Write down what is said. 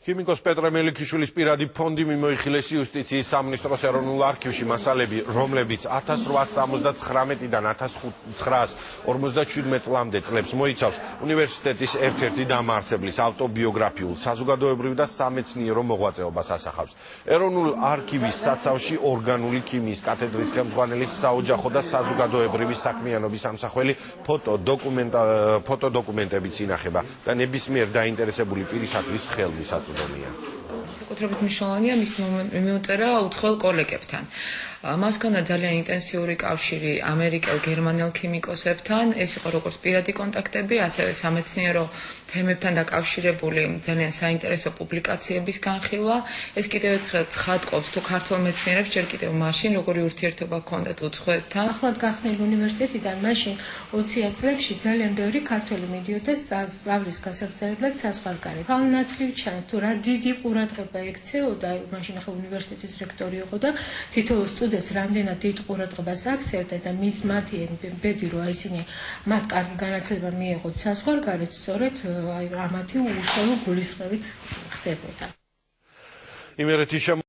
ქიმიკოს პეტრე მელიქიშვილის პირადი ფონდი მიმოიხილეს იუსტიციის სამინისტროს ეროვნულ არქივში მასალები, რომლებიც 1879-დან 1957 წლამდე წლებს მოიცავს უნივერსიტეტის ერთ-ერთი დამაარსებლის ავტობიოგრაფიულ, საზოგადოებრივ და სამეცნიერო მოღვაწეობას ასახავს. ეროვნულ არქივის საცავში ორგანული ქიმიის კათედრის ხელმძღვანელის საოჯახო და საზოგადოებრივი საქმიანობის ამსახველი ფოტოდოკუმენტებიც ინახება და ნებისმიერ დაინტერესებული პირისათვის ხელმისაწვდომია. საკუთრებით მნიშვნელოვანია მის მიმოწერა უცხოელ კოლეგებთან. მას ჰქონდა ძალიან ინტენსიური კავშირი ამერიკელ-გერმანელ ქიმიკოსებთან, ეს იყო როგორც პირადი კონტაქტები, ასევე სამეცნიერო თემებთან დაკავშირებული ძალიან საინტერესო პუბლიკაციების განხილვა. ეს კიდევ ერთხელ ცხადყოფს თუ ქართველ მეცნიერებს ჯერ კიდევ მაშინ როგორი ურთიერთობა ჰქონდათ უცხოეთთან. ახლად გახსნილ უნივერსიტეტიდან მაშინ 20-იან წლებში ძალიან ბევრი ქართველი მიდიოდა სწავლის გასაგრძელებლად საზღვარგარეთ. ნათლივ ჩანს თუ რა დიდი ყურადღება ექცეოდა, მაშინ ახლა უნივერსიტეტის რექტორი იყო და თითოეულ სტუდენტს რამდენად დიდ ყურადღებას აქცევდა და მათი ბედი რო ისინი მათ კარგი განათლება მიეღოთ საზღვარგარეთ, სწორედ ამათი უშუალო გულისხმობით ხდებოდა. იმერეთის